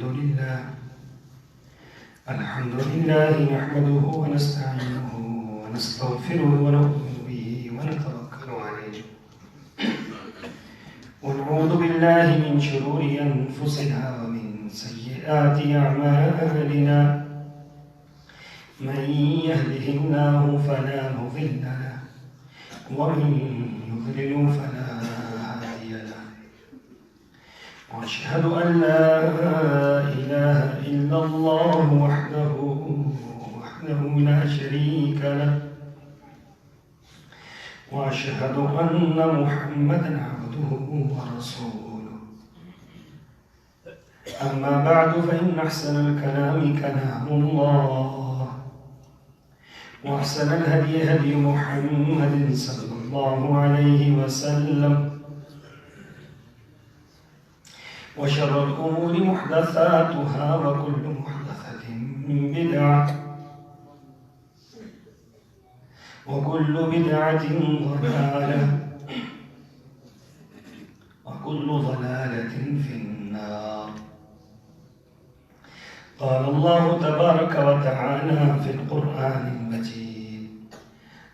الحمد لله نحمده ونستعينه ونستغفره ونؤمن به ونتوكل عليه ونعوذ بالله من شرور أنفسنا ومن سيئات أعمالنا من يهده الله فلا مضل له ومن يضلل فلا هادي له وأشهد أن لا إله إلا الله وحده لا شريك له وأشهد أن محمدا عبده ورسوله أما بعد فإن أحسن الكلام كلام الله وأحسن الهدي هدي محمد صلى الله عليه وسلم وشر الأمور محدثاتها وكل محدثة بدعة وكل بدعة ضلالة وكل ضلالة في النار. قال الله تبارك وتعالى في القرآن المجيد: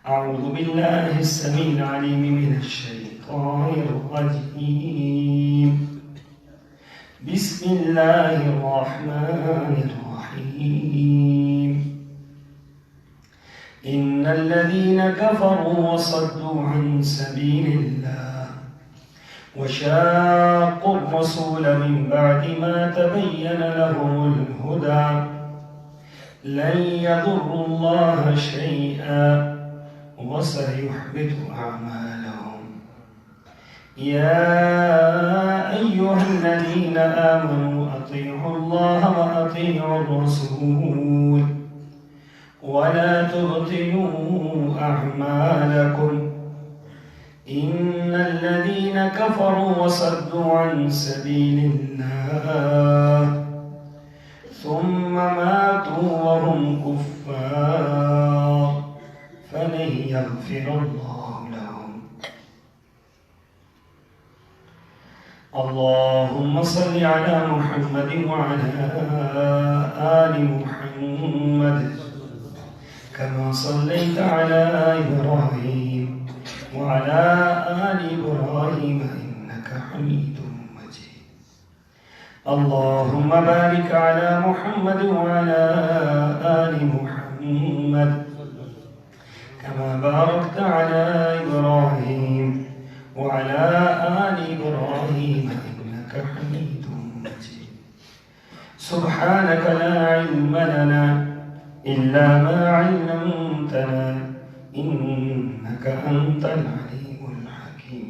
أعوذ بالله السميع العليم من الشيطان الرجيم. بسم الله الرحمن الرحيم. إن الذين كفروا وصدوا عن سبيل الله وشاقوا الرسول من بعد ما تبين لهم الهدى لن يضروا الله شيئا وسيحبط أعمالهم. يا أيها الذين آمنوا أطيعوا الله وأطيعوا الرسول ولا تبطلوا أعمالكم. إن الذين كفروا وصدوا عن سبيل الله ثم ماتوا وهم كفار فلن يغفر الله لهم. اللهم صل على محمد وعلى آل محمد كما صليت على إبراهيم وعلى آل إبراهيم إنك حميد مجيد. اللهم بارك على محمد وعلى آل محمد كما باركت على إبراهيم وعلى آل إبراهيم إنك حميد مجيد. سبحانك لا علم لنا إلا ما علمتنا إنك أنت العليم الحكيم.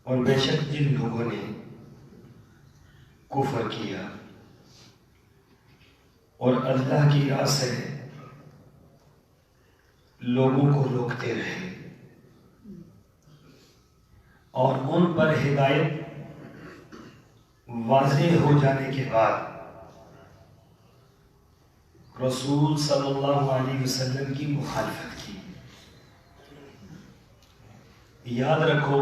اور بے شک جن لوگوں نے کفر کیا اور اللہ کی راہ سے لوگوں کو روکتے رہے اور ان پر ہدایت واضح ہو جانے کے بعد رسول صلی اللہ علیہ وسلم کی مخالفت کی، یاد رکھو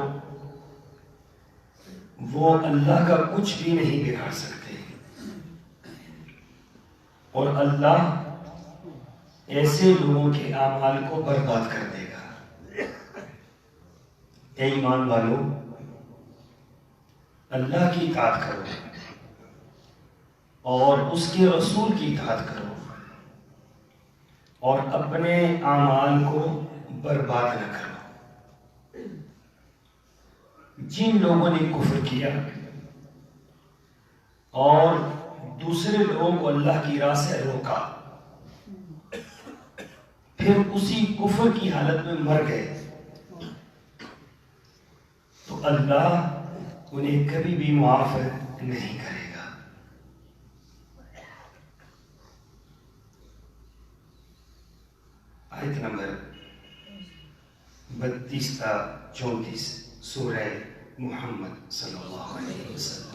وہ اللہ کا کچھ بھی نہیں بگاڑ سکتے اور اللہ ایسے لوگوں کے اعمال کو برباد کر دے گا۔ اے ایمان والو، اللہ کی اطاعت کرو اور اس کے رسول کی اطاعت کرو اور اپنے اعمال کو برباد نہ کرو۔ جن لوگوں نے کفر کیا اور دوسرے لوگوں کو اللہ کی راہ سے روکا، پھر اسی کفر کی حالت میں مر گئے، تو اللہ انہیں کبھی بھی معاف نہیں کرے گا۔ آیت نمبر 32 تا 34 سورہ محمد صلی اللہ علیہ وسلم۔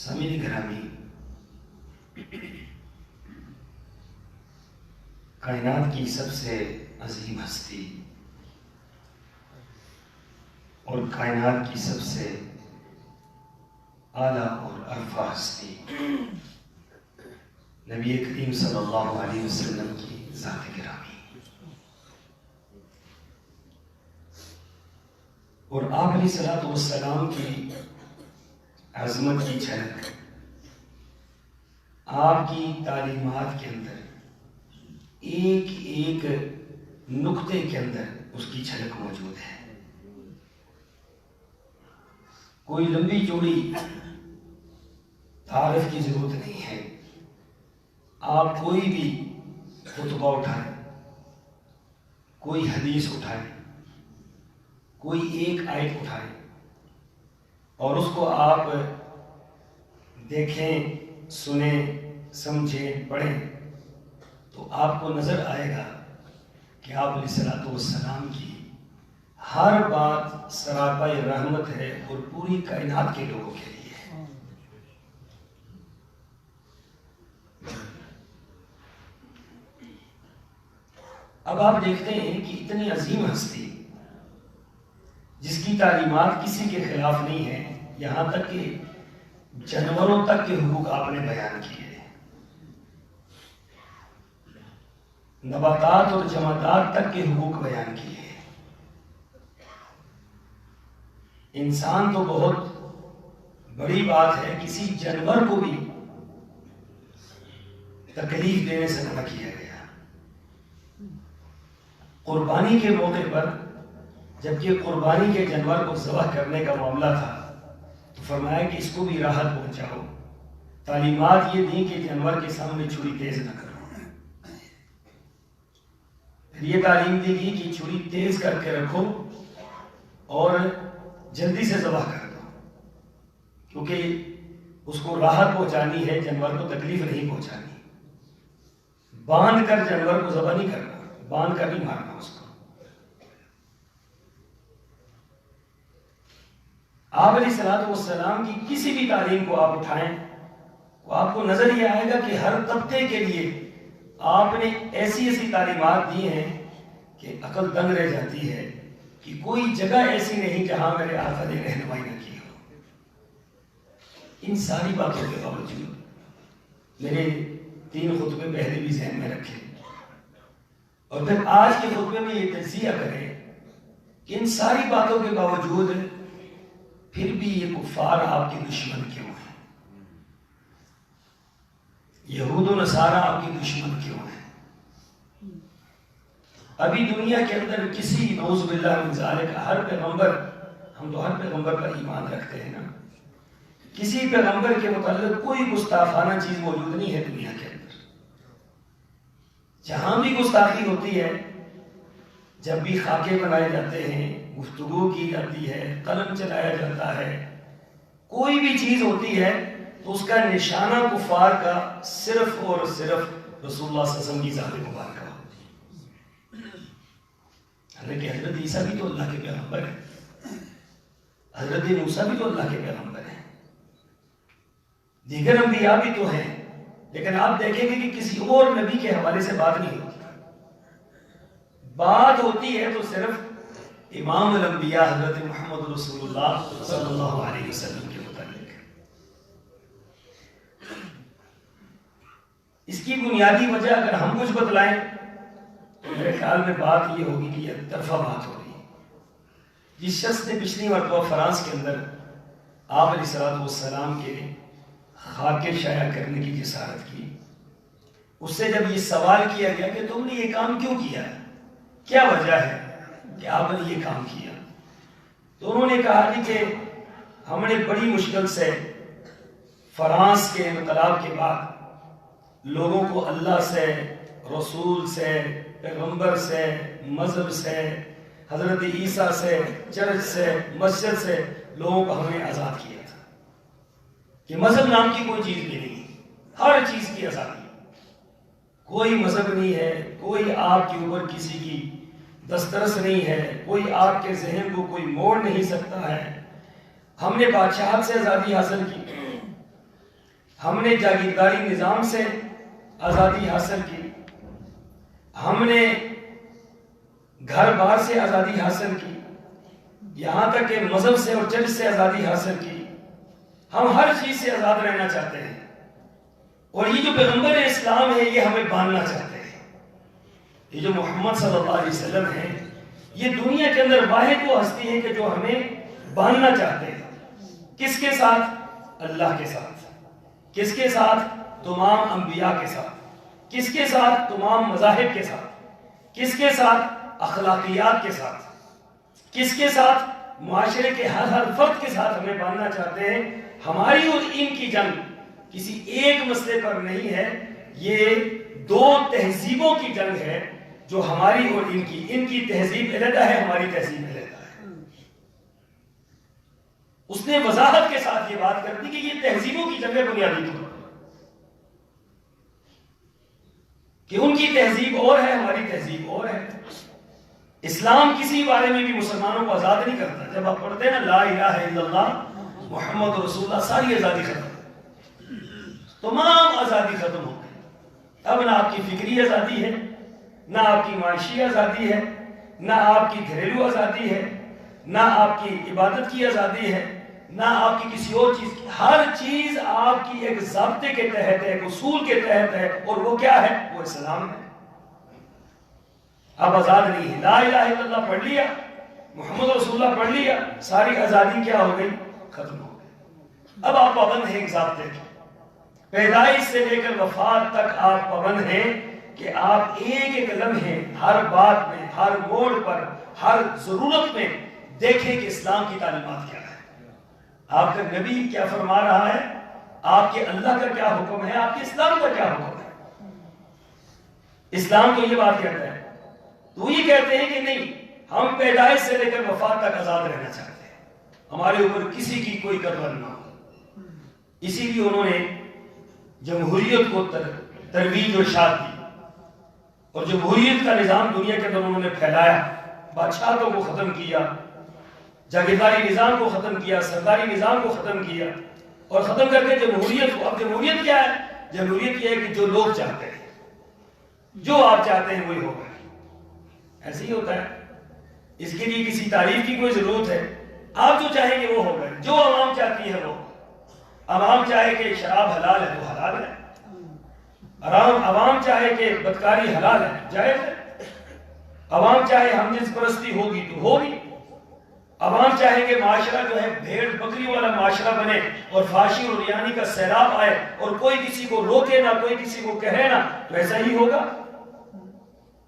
سامعین گرامی، کائنات کی سب سے عظیم ہستی اور کائنات کی سب سے اعلیٰ اور عرفہ ہستی نبی کریم صلی اللہ علیہ وسلم کی ذات گرامی اور آپ علیہ الصلوۃ والسلام کی عظمت کی جھلک آپ کی تعلیمات کے اندر ایک ایک نقطے کے اندر اس کی جھلک موجود ہے. کوئی لمبی چوڑی تعارف کی ضرورت نہیں ہے. آپ کوئی بھی خطبہ اٹھائیں, کوئی حدیث اٹھائیں, کوئی ایک آیت اٹھائیں اور اس کو آپ دیکھیں, سنیں, سمجھیں, پڑھیں تو آپ کو نظر آئے گا کہ آپ علیہ الصلوۃ والسلام کی ہر بات سراپا رحمت ہے اور پوری کائنات کے لوگوں کے لیے ہے. اب آپ دیکھتے ہیں کہ اتنی عظیم ہستی جس کی تعلیمات کسی کے خلاف نہیں ہے, یہاں تک کہ جانوروں تک کے حقوق آپ نے بیان کیے, نباتات اور جمادات تک کے حقوق بیان کیے. انسان تو بہت بڑی بات ہے, کسی جانور کو بھی تکلیف دینے سے منع کیا گیا. قربانی کے موقع پر جبکہ قربانی کے جانور کو ذبح کرنے کا معاملہ تھا تو فرمایا کہ اس کو بھی راحت پہنچاؤ. تعلیمات یہ دیں کہ جانور کے سامنے چھری تیز نہ کرو. پھر یہ تعلیم دی گئی کہ چھری تیز کر کے رکھو اور جلدی سے ذبح کر دو, کیونکہ اس کو راحت پہنچانی ہے, جانور کو تکلیف نہیں پہنچانی. باندھ کر جانور کو ذبح نہیں کرنا, باندھ کر نہیں مارنا اس کو. آپ علیہ الصلوۃ والسلام کی کسی بھی تعلیم کو آپ اٹھائیں تو آپ کو نظر یہ آئے گا کہ ہر طبقے کے لیے آپ نے ایسی ایسی تعلیمات دی ہیں کہ عقل دنگ رہ جاتی ہے کہ کوئی جگہ ایسی نہیں جہاں میرے آقا نے رہنمائی نہ کی ہو. ان ساری باتوں کے باوجود میرے 3 خطبے پہلے بھی ذہن میں رکھے اور پھر آج کے خطبے میں یہ تجزیہ کریں کہ ان ساری باتوں کے باوجود پھر بھی یہ کفار آپ کے دشمن کیوں ہیں, یہود و نصارہ آپ کے دشمن کیوں ہیں. ابھی دنیا کے اندر کسی نعوذ باللہ من ذالک ہر پیغمبر, ہم تو ہر پیغمبر پر ایمان رکھتے ہیں نا, کسی پیغمبر کے متعلق کوئی گستاخانہ چیز موجود نہیں ہے دنیا کے اندر. جہاں بھی گستاخی ہوتی ہے, جب بھی خاکے بنائے جاتے ہیں, گفتگو کی جاتی ہے, قلم چلایا جاتا ہے, کوئی بھی چیز ہوتی ہے تو اس کا نشانہ کفار کا صرف اور صرف رسول اللہ صلی اللہ علیہ وسلم کی ذات مبارکہ ہوتی ہے. حالانکہ حضرت عیسیٰ بھی تو اللہ کے پیغمبر ہیں, حضرت موسیٰ بھی تو اللہ کے پیغمبر ہیں, دیگر انبیاء بھی تو ہیں, لیکن آپ دیکھیں گے کہ کسی اور نبی کے حوالے سے بات نہیں ہوتی. بات ہوتی ہے تو صرف امام الانبیاء حضرت محمد رسول اللہ صلی اللہ علیہ وسلم کے متعلق. اس کی بنیادی وجہ اگر ہم کچھ بتلائیں تو میرے خیال میں بات یہ ہوگی کہ یہ طرفہ بات ہوگی. جس شخص نے پچھلی مرتبہ فرانس کے اندر آپ علیہ الصلوۃ والسلام کے خاکے شائع کرنے کی جسارت کی, اس سے جب یہ سوال کیا گیا کہ تم نے یہ کام کیوں کیا ہے, کیا وجہ ہے کہ آپ نے یہ کام کیا, تو انہوں نے کہا کہ ہم نے بڑی مشکل سے فرانس کے انقلاب کے بعد لوگوں کو اللہ سے, رسول سے, پیغمبر سے, مذہب سے, حضرت عیسیٰ سے, چرچ سے, مسجد سے لوگوں کو ہم نے آزاد کیا تھا کہ مذہب نام کی کوئی چیز بھی نہیں, ہر چیز کی آزادی, کوئی مذہب نہیں ہے, کوئی آپ کے اوپر کسی کی دسترس نہیں ہے, کوئی آپ کے ذہن کو کوئی موڑ نہیں سکتا ہے. ہم نے بادشاہت سے آزادی حاصل کی, ہم نے جاگیرداری نظام سے آزادی حاصل کی, ہم نے گھر بار سے آزادی حاصل کی، یہاں تک کہ مذہب سے اور چرچ سے آزادی حاصل کی۔ ہم ہر چیز سے آزاد رہنا چاہتے ہیں، اور یہ جو پیغمبر اسلام ہے یہ ہمیں باندھنا چاہتے ہیں۔ یہ جو محمد صلی اللہ علیہ وسلم ہے، یہ دنیا کے اندر واحد وہ ہستی ہے کہ جو ہمیں باندھنا چاہتے ہیں۔ کس کے ساتھ؟ اللہ کے ساتھ۔ کس کے ساتھ؟ تمام انبیاء کے ساتھ۔ کس کے ساتھ؟ تمام مذاہب کے ساتھ۔ کس کے ساتھ؟ اخلاقیات کے ساتھ۔ کس کے ساتھ؟ معاشرے کے ہر فرد کے ساتھ ہمیں باندھنا چاہتے ہیں۔ ہماری اور ان کی جنگ کسی ایک مسئلے پر نہیں ہے، یہ دو تہذیبوں کی جنگ ہے، جو ہماری اور ان کی تہذیب علیحدہ ہے، ہماری تہذیب علیحدہ ہے۔ اس نے وضاحت کے ساتھ یہ بات کر دی کہ یہ تہذیبوں کی جنگ ہے بنیادی طور پر، کہ ان کی تہذیب اور ہے، ہماری تہذیب اور ہے۔ اسلام کسی بارے میں بھی مسلمانوں کو آزاد نہیں کرتا۔ جب آپ پڑھتے ہیں نا لا الہ الا اللہ محمد رسول اللہ، ساری آزادی ختم، تمام آزادی ختم ہو گئی۔ اب نہ آپ کی فکری آزادی ہے، نہ آپ کی معاشی آزادی ہے، نہ آپ کی گھریلو آزادی ہے، نہ آپ کی عبادت کی آزادی ہے، نہ آپ کی کسی اور چیز کی۔ ہر چیز آپ کی ایک ضابطے کے تحت ہے، ایک اصول کے تحت ہے، اور وہ کیا ہے؟ وہ اسلام ہے۔ اب آزاد نہیں ہے۔ لا الہ الا اللہ پڑھ لیا، محمد رسول اللہ پڑھ لیا، ساری آزادی کیا ہو گئی؟ ختم ہو گئی۔ اب آپ پابند ہیں ایک ضابطے کے، پیدائش سے لے کر وفات تک آپ پابند ہیں کہ آپ ایک ایک لمحے، ہر بات میں، ہر موڑ پر، ہر ضرورت میں دیکھیں کہ اسلام کی تعلیمات کیا ہے، آپ کا نبی کیا فرما رہا ہے، آپ کے اللہ کا کیا حکم ہے، آپ کے اسلام کا کیا حکم ہے۔ اسلام تو یہ بات کہتا ہے، تو یہ کہتے ہیں کہ نہیں، ہم پیدائش سے لے کر وفات تک آزاد رہنا چاہتے ہیں، ہمارے اوپر کسی کی کوئی قدر نہ ہو۔ اسی لیے انہوں نے جمہوریت کو ترویج اور شاد دی، اور جمہوریت کا نظام دنیا کے اندر انہوں نے پھیلایا، بادشاہتوں کو ختم کیا، جاگیرداری نظام کو ختم کیا، سرداری نظام کو ختم کیا، اور ختم کر کے جمہوریت کو۔ اب جمہوریت کیا ہے؟ جمہوریت یہ ہے کہ جو لوگ چاہتے ہیں، جو آپ چاہتے ہیں وہی ہوگا۔ ایسے ہی ہوتا ہے، اس کے لیے کسی تعریف کی کوئی ضرورت ہے؟ آپ جو چاہیں گے وہ ہوگا، جو عوام چاہتی ہے وہ۔ عوام چاہے کہ شراب حلال ہے تو حلال ہے، عوام چاہے کہ بدکاری حلال ہے، جائز ہے، عوام چاہے ہم جنس پرستی ہوگی تو ہوگی، عوام چاہے کہ معاشرہ جو ہے بھیڑ بکری والا معاشرہ بنے اور فحاشی اور ریانی کا سیلاب آئے اور کوئی کسی کو روکے نہ، کوئی کسی کو کہے نہ، تو ایسا ہی ہوگا۔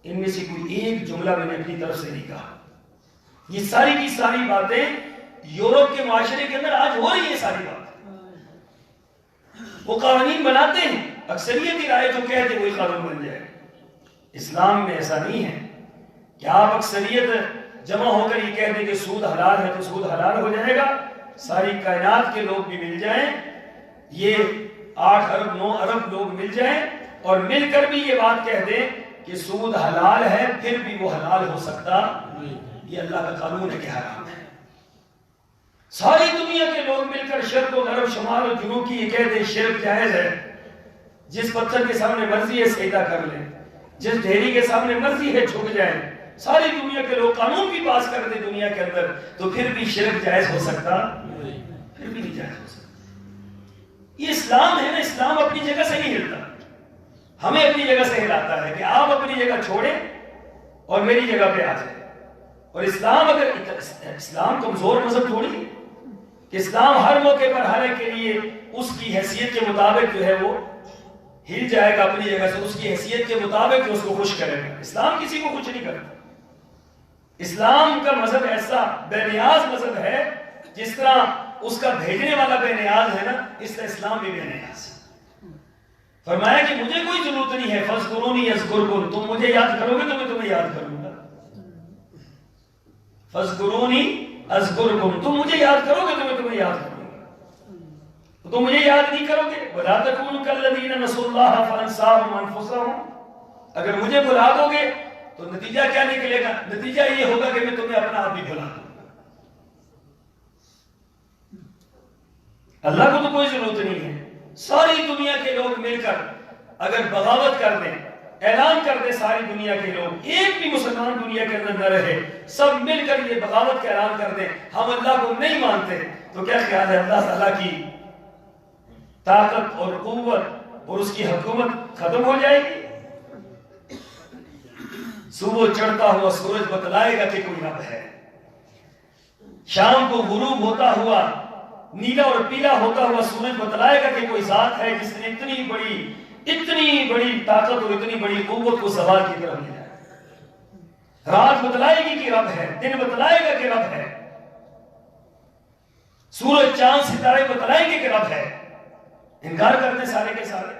ان میں سے کوئی ایک جملہ میں نے اپنی طرف سے نہیں کہا۔ یہ ساری کی ساری باتیں یورپ کے معاشرے کے اندر آج ہو رہی ہے، ساری بات وہ قوانین بناتے ہیں، اکثریتی رائے جو کہتے وہی قانون بن جائے۔ اسلام میں ایسا نہیں ہے کہ آپ اکثریت جمع ہو کر یہ کہہ دیں کہ سود حلال ہے تو سود حلال ہو جائے گا، ساری کائنات کے لوگ بھی مل جائیں، یہ 8 ارب 9 ارب لوگ مل جائیں اور مل کر بھی یہ بات کہہ دیں کہ سود حلال ہے، پھر بھی وہ حلال ہو سکتا، یہ اللہ کا قانون ہے کہ حرام ہے۔ ساری دنیا کے لوگ مل کر شرق و غرب، شمال و جنوب کی یہ کہہ دیں شرک جائز ہے، جس پتھر کے سامنے مرضی ہے سجدہ کر لیں، جس ڈھیری کے سامنے مرضی ہے جھک جائیں، ساری دنیا کے لوگ قانون بھی پاس کر دیں دنیا کے اندر، تو پھر بھی شرک جائز ہو سکتا، پھر بھی نہیں جائز ہو سکتا۔ یہ اسلام ہے نا، اسلام اپنی جگہ سے نہیں ہلتا، ہمیں اپنی جگہ سے ہلاتا ہے کہ آپ اپنی جگہ چھوڑیں اور میری جگہ پہ آ جائیں۔ اور اسلام اگر اسلام کمزور مذہب تھوڑی ہے کہ اسلام ہر موقع پر ہر ایک کے لیے اس کی حیثیت کے مطابق جو ہے وہ ہل جائے گا اپنی جگہ سے، اس کی حیثیت کے مطابق اس کو خوش کرے گا۔ اسلام کسی کو خوش نہیں کرتا۔ اسلام کا مذہب ایسا بے نیاز مذہب ہے، جس طرح اس کا بھیجنے والا بے نیاز ہے نا، اس طرح اسلام بھی بے نیاز ہے۔ فرمایا کہ مجھے کوئی ضرورت نہیں ہے، فاذکرونی اذکرکم، تم مجھے یاد کرو گے تو میں تمہیں یاد کروں گا۔ فاذکرونی اذکرکم، تم مجھے یاد کرو گے تو میں تمہیں یاد کروں گا۔ تم مجھے یاد نہیں کرو گے، وَلَا تَكُونُوا كَالَّذِينَ نَسُوا اللَّهَ فَأَنسَاهُمْ أَنفُسَهُمْ، اگر مجھے بھلا دو گے تو نتیجہ کیا نکلے گا؟ نتیجہ یہ ہوگا کہ میں تمہیں اپنا آپ بھی بھلا دوں گا۔ اللہ کو تو کوئی ضرورت نہیں ہے، ساری دنیا کے لوگ مل کر اگر بغاوت کر دیں اعلان کر دے ساری دنیا کے لوگ، ایک بھی مسلمان دنیا کے اندر نہ رہے، سب مل کر یہ بغاوت کا اعلان کر دیں ہم اللہ کو نہیں مانتے، تو کیا خیال ہے اللہ تعالیٰ کی طاقت اور قوت اور اس کی حکومت ختم ہو جائے گی؟ صبح چڑھتا ہوا سورج بتلائے گا کہ کوئی رب ہے، شام کو غروب ہوتا ہوا نیلا اور پیلا ہوتا ہوا سورج بتلائے گا کہ کوئی ذات ہے جس نے اتنی بڑی طاقت اور اتنی بڑی قوت کو زوال کی طرف لے جائے۔ رات بتلائے گی کہ رب ہے، دن بتلائے گا کہ رب ہے، سورج چاند ستارے بتلائیں گے کہ رب ہے، انکار کرتے سارے کے سارے۔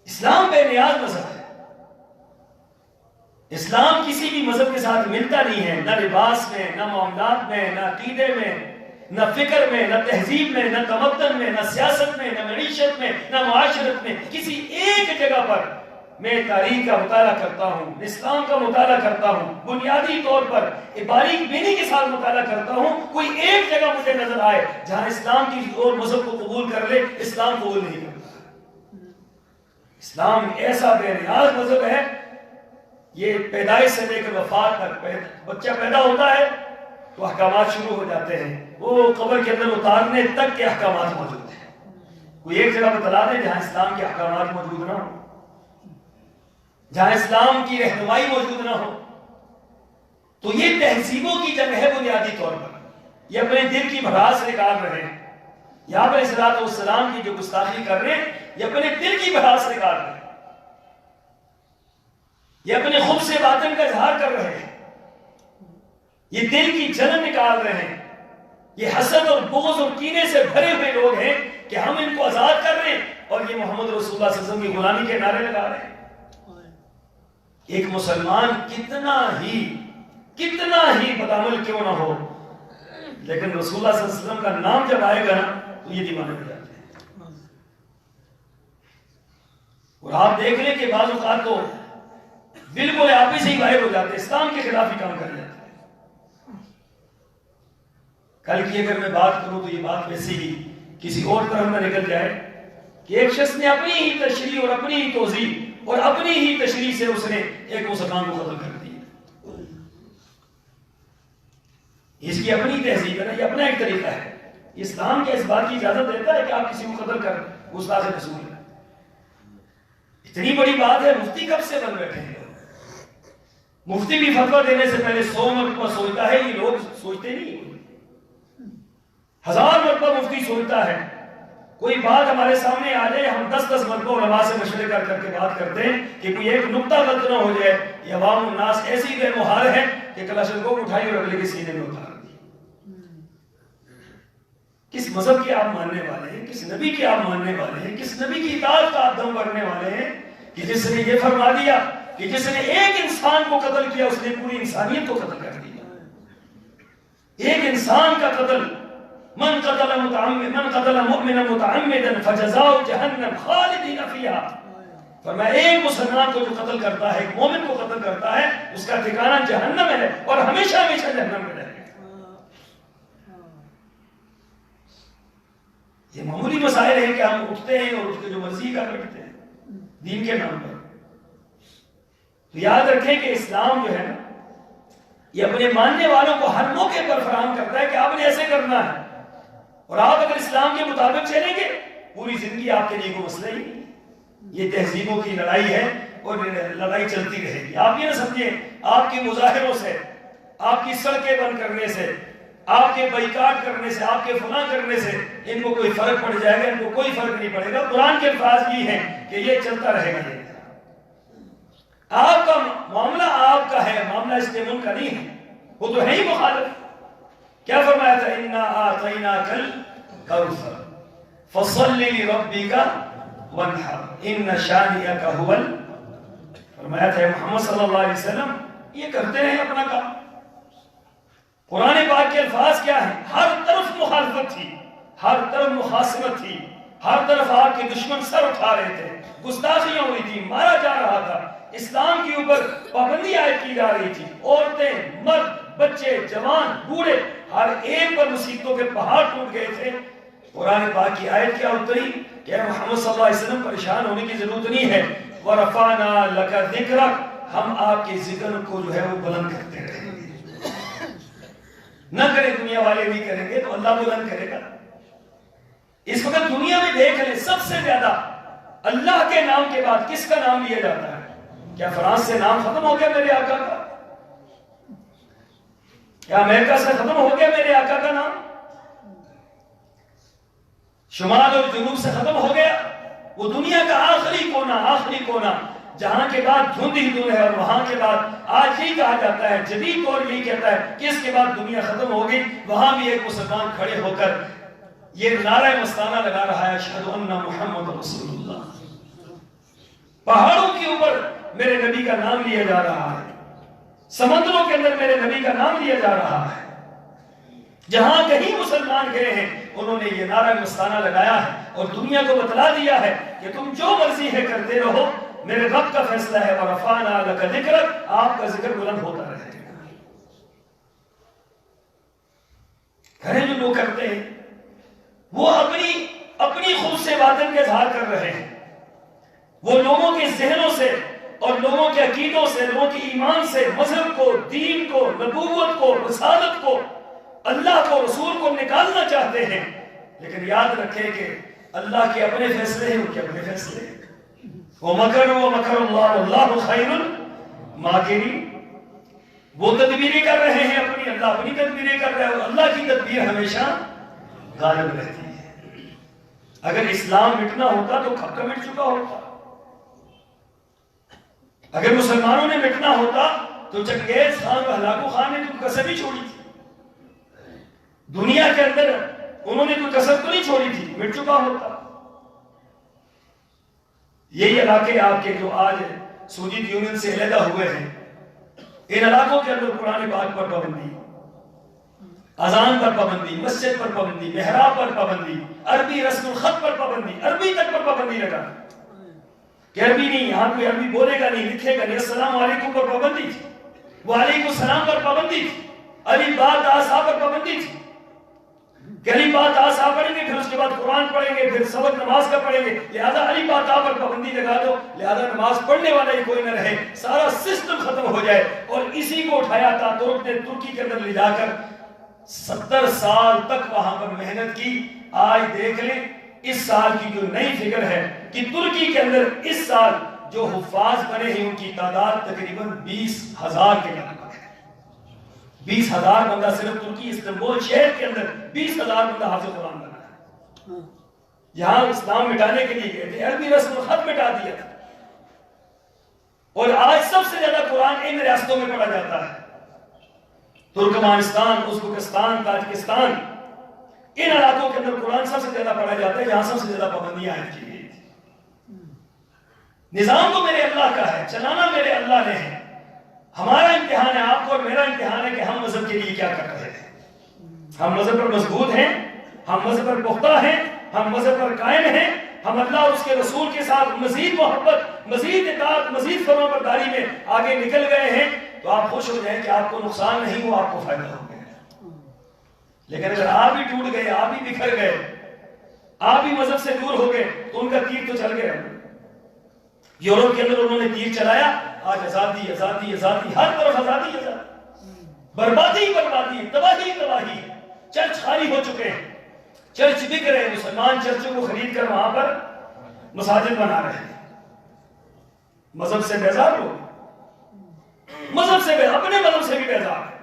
اسلام بے نیاز مذہب ہے، اسلام کسی بھی مذہب کے ساتھ ملتا نہیں ہے، نہ لباس میں، نہ معاملات میں، نہ عقیدے میں، نہ فکر میں، نہ تہذیب میں، نہ تمدن میں، نہ سیاست میں، نہ معیشت میں، نہ معاشرت میں۔ کسی ایک جگہ پر میں تاریخ کا مطالعہ کرتا ہوں، اسلام کا مطالعہ کرتا ہوں، بنیادی طور پر باریک بینی کے ساتھ مطالعہ کرتا ہوں، کوئی ایک جگہ مجھے نظر آئے جہاں اسلام کی اور مذہب کو قبول کر لے، اسلام قبول نہیں کرتا۔ اسلام ایسا بے نیاز مذہب ہے، یہ پیدائش سے لے کر وفات تک بچہ پیدا ہوتا ہے تو احکامات شروع ہو جاتے ہیں، وہ قبر کے اندر اتارنے تک کے احکامات موجود ہیں۔ کوئی ایک جگہ بتلا دیں جہاں اسلام کے احکامات موجود نہ ہو، جہاں اسلام کی رہنمائی موجود نہ ہو۔ تو یہ تہذیبوں کی جنگ ہے بنیادی طور پر، یہ اپنے دل کی بھڑاس نکال رہے ہیں، یہاں پر صلوات والسلام کی جو گستاخی کر رہے ہیں یہ اپنے دل کی بھڑاس نکال رہے ہیں، یہ اپنے خود سے باطن کا اظہار کر رہے ہیں، یہ دل کی جلن نکال رہے ہیں، یہ حسد اور بغض اور کینے سے بھرے ہوئے لوگ ہیں کہ ہم ان کو آزاد کر رہے ہیں اور یہ محمد رسول اللہ صلی اللہ علیہ وسلم کی غلامی کے نعرے لگا رہے ہیں۔ ایک مسلمان کتنا ہی بدعمل کیوں نہ ہو، لیکن رسول اللہ صلی اللہ علیہ وسلم کا نام جب آئے گا نا تو یہ دیوانے ہو جاتے ہیں۔ اور آپ دیکھ لیں کہ بعض اوقات تو بالکل آپ ہی سے ہی غائب ہو جاتے ہیں، اسلام کے خلاف ہی کام کر جاتے ہیں۔ کل کی اگر میں بات کروں تو یہ بات ویسے ہی کسی اور طرف میں نکل جائے کہ ایک شخص نے اپنی ہی تشریح اور اپنی ہی توضیح اور اپنی ہی تشریح سے اس نے ایک مسلمان کو قتل کر دیا۔ اس کی اپنی تہذیب ہے نا، یہ اپنا ایک طریقہ ہے۔ اسلام کے اس بات کی اجازت دیتا ہے کہ آپ کسی کو قتل کر گستاخ رسول ہے؟ اتنی بڑی بات ہے، مفتی کب سے بن بیٹھے ہیں؟ مفتی بھی فتویٰ دینے سے پہلے 100 مرتبہ سوچتا ہے، یہ لوگ سوچتے نہیں، 1000 مرتبہ مفتی سوچتا ہے۔ کوئی بات ہمارے سامنے آ جائے، ہم 10 مرتبہ علماء سے مشورے کر کے بات کرتے ہیں کہ کوئی ایک نقطہ غلط نہ ہو جائے۔ یہ عوام الناس ایسی بے مہار ہے کہ کلاشنکوف اٹھائی اور اگلے کے سینے میں اتار دی۔ کس مذہب کے آپ ماننے والے ہیں؟ کس نبی کے آپ ماننے والے ہیں؟ کس نبی کی اطاعت کا آپ دم بھرنے والے ہیں کہ جس نے یہ فرما دیا کہ جس نے ایک انسان کو قتل کیا اس نے پوری انسانیت کو قتل کر دیا؟ ایک انسان کا قتل، من قتل مؤمنا متعمدا فجزاؤ جہنم خالدین فیہا، فرمایا ایک مسلمان کو جو قتل کرتا ہے، ایک مومن کو قتل کرتا ہے، اس کا ٹھکانہ جہنم ہے اور ہمیشہ ہمیشہ جہنم میں رہے گا۔ یہ معمولی مسائل ہیں کہ ہم اٹھتے ہیں اور اس کے جو مرضی کا کرتے ہیں دین کے نام پر۔ تو یاد رکھیں کہ اسلام جو ہے نا، یہ اپنے ماننے والوں کو ہر موقع پر فراہم کرتا ہے کہ آپ نے ایسے کرنا ہے، اور آپ اگر اسلام کے مطابق چلیں گے پوری زندگی آپ کے لیے کوئی مسئلہ ہی نہیں۔ یہ تہذیبوں کی لڑائی ہے اور لڑائی چلتی رہے گی۔ آپ یہ نہ سمجھیں آپ کے مظاہروں سے، آپ کی سڑکیں بند کرنے سے، آپ کے بائیکاٹ کرنے سے، آپ کے فلاں کرنے سے ان کو کوئی فرق پڑ جائے گا؟ ان کو کوئی فرق نہیں پڑے گا۔ قرآن کے الفاظ یہ ہیں کہ یہ چلتا رہے گا۔ آپ کا معاملہ آپ کا ہے، معاملہ اس ملک کا نہیں ہے، وہ تو ہے ہی مخالف۔ کیا فرمایا تھا؟ اِنَّا أَعْطَيْنَاكَ الْكَوْثَرَ فَصَلِّ لِرَبِّكَ وَانْحَرْ إِنَّ شَانِئَكَ هُوَ فرمایا تھا محمد صلی اللہ علیہ وسلم یہ کرتے رہے اپنا کام۔ قرآن پاک کے الفاظ کیا ہیں؟ ہر طرف مخالفت تھی، ہر طرف مخاصمت تھی، ہر طرف آپ کے دشمن سر اٹھا رہے تھے، گستاخیاں ہوئی تھی، مارا جا رہا تھا، اسلام کے اوپر پابندی عائد کی جا رہی تھی، عورتیں، مرد، بچے، جوان، بوڑھے، ہر ایک پر مصیبتوں کے پہاڑ ٹوٹ گئے تھے۔ قرآن پاک کی آیت کیا اتری کہ محمد صلی اللہ علیہ وسلم پریشان ہونے کی ضرورت نہیں ہے، وَرَفَعْنَا لَكَ ذِكْرَكَ، ہم آپ کے ذکر کو جو ہے وہ بلند کرتے رہیں گے. نہ کرے دنیا والے بھی کریں گے تو اللہ بلند کرے گا. اس وقت دنیا میں دیکھ لیں سب سے زیادہ اللہ کے نام کے بعد کس کا نام لیا جاتا ہے؟ کیا فرانس سے نام ختم ہو گیا میرے آقا کا؟ کیا امریکہ سے ختم ہو گیا میرے آقا کا نام؟ شمال اور جنوب سے ختم ہو گیا؟ وہ دنیا کا آخری کونا جہاں کے بعد دھند ہی دھند ہے، اور وہاں کے بعد آج یہی کہا جاتا ہے، جدید طور یہی کہتا ہے کہ اس کے بعد دنیا ختم ہو گئی. وہاں بھی ایک مسلمان کھڑے ہو کر یہ نعرہ مستانہ لگا رہا ہے، اشہد ان محمد رسول اللہ. پہاڑوں کے اوپر میرے نبی کا نام لیا جا رہا ہے، سمندروں کے اندر میرے نبی کا نام لیا جا رہا ہے. جہاں کہیں مسلمان گئے ہیں انہوں نے یہ نعرہ مستانہ لگایا ہے اور دنیا کو بتلا دیا ہے کہ تم جو مرضی ہے کرتے رہو، میرے رب کا فیصلہ ہے، وَرَفَعْنَا لَكَ ذِكْرَكَ، آپ کا ذکر بلند ہوتا رہے گا. گھریں جو لوگ کرتے ہیں وہ اپنی خود سے باطن کا اظہار کر رہے ہیں. وہ لوگوں کے ذہنوں سے اور لوگوں کے عقیدوں سے، لوگوں کے ایمان سے مذہب کو، دین کو، نبوت کو، رسالت کو، اللہ کو، رسول کو نکالنا چاہتے ہیں. لیکن یاد رکھیں کہ اللہ کے اپنے فیصلے ہیں، ان کے اپنے فیصلے ہیں. وَمَكَرُوا وَمَكَرَ اللَّهُ وَاللَّهُ خَيْرُ الْمَاكِرِينَ. وہ تدبیریں کر رہے ہیں اپنی، اللہ اپنی تدبیریں کر رہے ہیں، اور اللہ کی تدبیر ہمیشہ غالب رہتی ہے. اگر اسلام مٹنا ہوتا تو کب کا مٹ چکا ہوتا. اگر مسلمانوں نے مٹنا ہوتا تو چنگیز خان و ہلاکو خان نے تو کسر نہیں چھوڑی تھی. دنیا کے اندر انہوں نے تو کسر تو نہیں چھوڑی تھی، مٹ چکا ہوتا. یہی علاقے آپ کے جو آج سوویت یونین سے علیحدہ ہوئے ہیں، ان علاقوں کے اندر قرآن پاک پر پابندی، اذان پر پابندی، مسجد پر پابندی، محراب پر پابندی، عربی رسم الخط پر پابندی، عربی تک پر پابندی لگا کہ عربی نہیں، یہاں کوئی عربی بولے گا نہیں، لکھے گا نہیں. السلام علیکم پر پابندی تھی، وعلیکم السلام پر پابندی تھی، علی بات آسا پر پابندی تھی کہ علی بات آسا پڑھیں گے، پھر اس کے بعد قرآن پڑھیں گے، پھر سبق نماز کا پڑھیں گے، لہذا علی بات آ پر پابندی لگا دو، لہذا نماز پڑھنے والا ہی کوئی نہ رہے، سارا سسٹم ختم ہو جائے. اور اسی کو اٹھایا تھا ترک نے ترکی کے اندر لے جا کر 70 سال تک وہاں پر محنت کی. آج دیکھ لیں اس سال کی جو نئی فگر ہے کہ ترکی کے اندر اس سال جو حفاظ بنے ہیں ان کی تعداد تقریباً 20,000 کے لگ ہے. 20,000 بندہ صرف ترکی استنبول شہر کے اندر 20,000 بندہ حافظ قرآن بنا ہے. یہاں اسلام مٹانے کے لیے گئے تھے، عربی رسم الخط مٹا دیا تھا. اور آج سب سے زیادہ قرآن ان ریاستوں میں پڑھا جاتا ہے، ترکمانستان، ازبکستان، تاجکستان. ان علاقوں کے اندر قرآن سب سے زیادہ پڑھا جاتا ہے، جہاں سب سے زیادہ پابندیاں عائد کی گئی تھی. نظام تو میرے اللہ کا ہے، چلانا میرے اللہ نے ہے. ہمارا امتحان ہے، آپ کو اور میرا امتحان ہے کہ ہم مذہب کے لیے کیا کر رہے ہیں. ہم مذہب پر مضبوط ہیں، ہم مذہب پر پختہ ہیں، ہم مذہب پر قائم ہیں، ہم اللہ اور اس کے رسول کے ساتھ مزید محبت، مزید اطاعت، مزید فرمانبرداری میں آگے نکل گئے ہیں. تو آپ خوش ہو جائیں کہ آپ کو نقصان نہیں ہوا، آپ کو فائدہ ہو گیا. لیکن اگر آپ بھی ٹوٹ گئے، آپ بھی بکھر گئے، آپ بھی مذہب سے دور ہو گئے تو ان کا تیر تو چل گیا. یورپ کے اندر انہوں نے تیر چلایا، آج آزادی آزادی آزادی، ہر طرف آزادی آزادی، بربادی بربادی، تباہی تباہی. چرچ خالی ہو چکے ہیں، چرچ بک رہے ہیں، مسلمان چرچوں کو خرید کر وہاں پر مساجد بنا رہے ہیں. مذہب سے بیزار ہو، مذہب سے اپنے مذہب سے بھی بیزار ہے.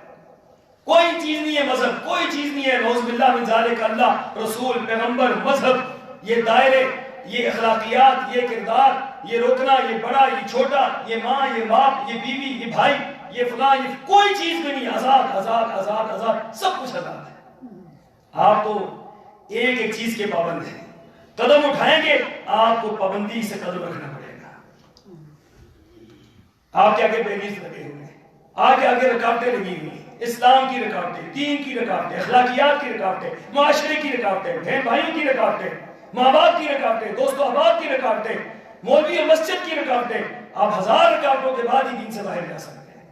کوئی چیز نہیں ہے مذہب، کوئی چیز نہیں ہے. نعوذ باللہ من ذالک، اللہ، رسول، پیغمبر، مذہب، یہ دائرے، یہ اخلاقیات، یہ کردار، یہ روکنا، یہ بڑا، یہ چھوٹا، یہ ماں، یہ باپ، یہ بیوی، یہ بھائی، یہ فلاں، یہ کوئی چیز بھی نہیں. آزاد آزاد آزاد آزاد، سب کچھ آزاد ہے. آپ تو ایک ایک چیز کے پابند ہیں. قدم اٹھائیں گے آپ کو پابندی سے قدم رکھنا پڑے گا. آپ کے آگے بیریئرز لگے ہوئے ہیں، آگے آگے رکاوٹیں لگی ہوئی ہیں. اسلام کی رکاوٹیں، دین کی رکاوٹیں، اخلاقیات کی رکاوٹیں، معاشرے کی رکاوٹیں، بہن بھائیوں کی رکاوٹیں، ماں باپ کی رکاوٹیں، دوست و احباب کی رکاوٹیں، مولوی اور مسجد کی رکاوٹیں. آپ 1000 رکاوٹوں کے بعد ہی دین سے باہر جا سکتے ہیں.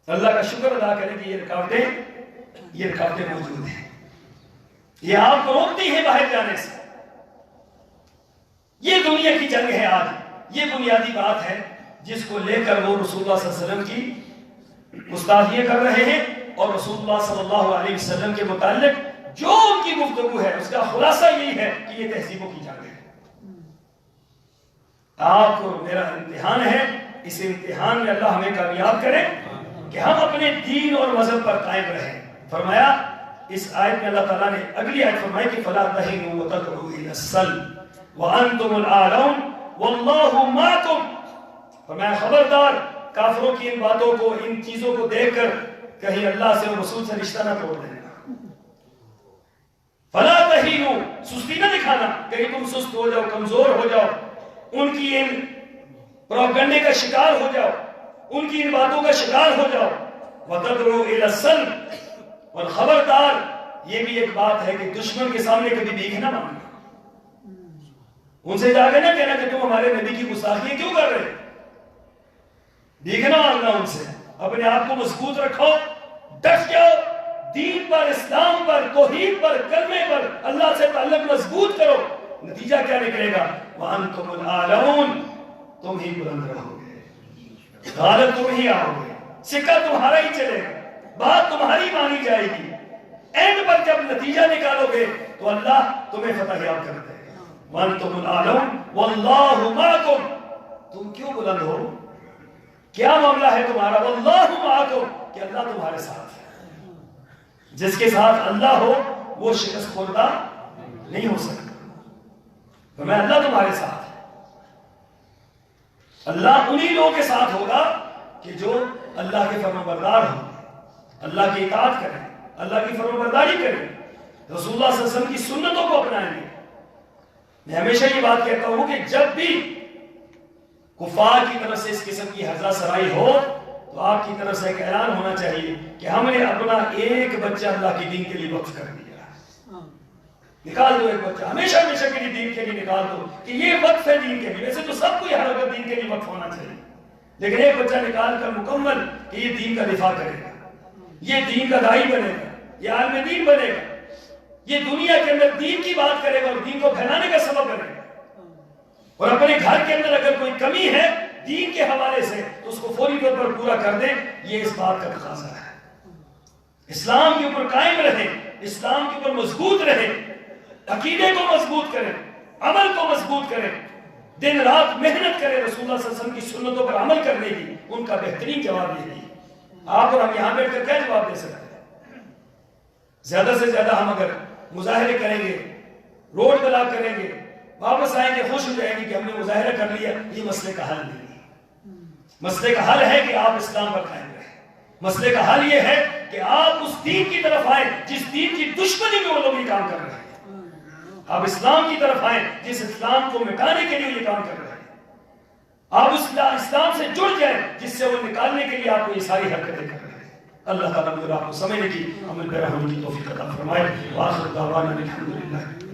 اللہ کا شکر ادا کریں کہ یہ رکاوٹیں موجود ہیں. یہ آپ کو روکتی ہے باہر جانے سے. یہ دنیا کی جنگ ہے آج. یہ بنیادی بات ہے جس کو لے کر وہ رسول اللہ صلی اللہ علیہ وسلم کی گستاخیاں کر رہے ہیں، اور رسول اللہ صلی اللہ علیہ وسلم کے متعلق جو ان کی گفتگو ہے اس کا خلاصہ یہی ہے کہ یہ تہذیبوں کی جنگ ہے. آپ کو میرا امتحان ہے، اس امتحان میں اللہ ہمیں کامیاب کرے کہ ہم اپنے دین اور مذہب پر قائم رہیں. فرمایا اس آیت میں اللہ تعالیٰ نے اگلی آیت فرمائی کہ فَلَا تَهِنُوا وَتَدْعُوا إِلَى السَّلْمِ وَأَنْتُمُ الْأَعْلَوْنَ وَاللَّهُ مَعَكُمْ. فرمایا خبردار کافروں کی ان باتوں کو، ان چیزوں کو دیکھ کر کہیں اللہ سے اور رسول سے رشتہ نہ توڑ دینا. فَلَا تَهِنُوا، سستی نہ دکھانا، کہیں تم سست ہو جاؤ، کمزور ہو جاؤ، ان کی ان پروپیگنڈے کا شکار ہو جاؤ، ان کی ان باتوں کا شکار ہو جاؤ. وَتَدْعُوا إِلَى السَّلْمِ، اور خبردار یہ بھی ایک بات ہے کہ دشمن کے سامنے کبھی بھیک نہ مانگنا. ان سے جا کے نہ کہنا کہ تم ہمارے نبی کی گستاخی کیوں کر رہے. بھیک نہ مانگنا ان سے. اپنے آپ کو مضبوط رکھو، ڈٹ جاؤ دین پر، اسلام پر، توحید پر، کلمے پر، اللہ سے تعلق مضبوط کرو. نتیجہ کیا نکلے گا؟ وَأَنْتُمُ الْأَعْلَوْنَ، تم ہی بلند رہو گے، غالب تم ہی آؤ گے، سکہ تمہارا ہی چلے گا، بات تمہاری مانی جائے گی. اینڈ پر جب نتیجہ نکالو گے تو اللہ تمہیں فتح یاب کر دے گا. وَأَنْتُمُ الْأَعْلَوْنَ وَاللَّهُ مَعَكُمْ، تم کیوں بلند ہو؟ کیا معاملہ ہے تمہارا؟ وَاللَّهُ مَعَكُمْ، کہ اللہ تمہارے ساتھ ہے. جس کے ساتھ اللہ ہو وہ شکست خوردہ نہیں ہو سکتا. تو میں اللہ تمہارے ساتھ ہے. اللہ انہی لوگوں کے ساتھ ہوگا کہ جو اللہ کے فرمانبردار ہوں، اللہ کی اطاعت کریں، اللہ کی فرمانبرداری کریں، رسول اللہ صلی اللہ علیہ وسلم کی سنتوں کو اپنائیں گے. میں ہمیشہ یہ بات کہتا ہوں کہ جب بھی کفار کی طرف سے اس قسم کی ہرزہ سرائی ہو تو آپ کی طرف سے ایک اعلان ہونا چاہیے کہ ہم نے اپنا ایک بچہ اللہ کے دین کے لیے وقف کر دیا. نکال دو ایک بچہ، ہمیشہ ہمیشہ کے لیے دین کے لیے نکال دو کہ یہ وقف ہے دین کے لیے. ویسے تو سب کو ہر وقت دین کے لیے وقف ہونا چاہیے، لیکن ایک بچہ نکال کر مکمل کہ یہ دین کا دفاع کرے گا، یہ دین کا داعی بنے گا، یہ عالم دین بنے گا، یہ دنیا کے اندر دین کی بات کرے گا اور دین کو پھیلانے کا سبب بنے گا. اور اپنے گھر کے اندر اگر کوئی کمی ہے دین کے حوالے سے تو اس کو فوری طور پر پورا کر دیں. یہ اس بات کا تقاضا ہے. اسلام کے اوپر قائم رہیں، اسلام کے اوپر مضبوط رہیں، عقیدے کو مضبوط کریں، عمل کو مضبوط کریں، دن رات محنت کریں رسول اللہ صلی اللہ علیہ وسلم کی سنتوں پر عمل کرنے کی. ان کا بہترین جواب یہ ہے. آپ اور ہم یہاں بیٹھ کر کیا جواب دے سکتے ہیں؟ زیادہ سے زیادہ ہم اگر مظاہرے کریں گے، روڈ بلاک کریں گے، واپس آئیں گے خوش ہو جائیں گے کہ ہم نے مظاہرہ کر لیا. یہ مسئلے کا حل نہیں ہے. مسئلے کا حل ہے کہ آپ اسلام پر قائم رہیں. مسئلے کا حل یہ ہے کہ آپ اس دین کی طرف آئیں جس دین کی دشمنی میں وہ لوگ یہ کام کر رہے ہیں. آپ اسلام کی طرف آئیں جس اسلام کو مٹانے کے لیے یہ کام کر رہے ہیں. آپ اس اسلام سے جڑ جائیں جس سے وہ نکالنے کے لیے آپ کو یہ ساری حرکتیں کر رہے ہیں. اللہ تعالیٰ مجھے آپ کو سمجھنے کی، عمل پیرا ہونے کی توفیق عطا فرمائے. وآخر دعوانا الحمدللہ.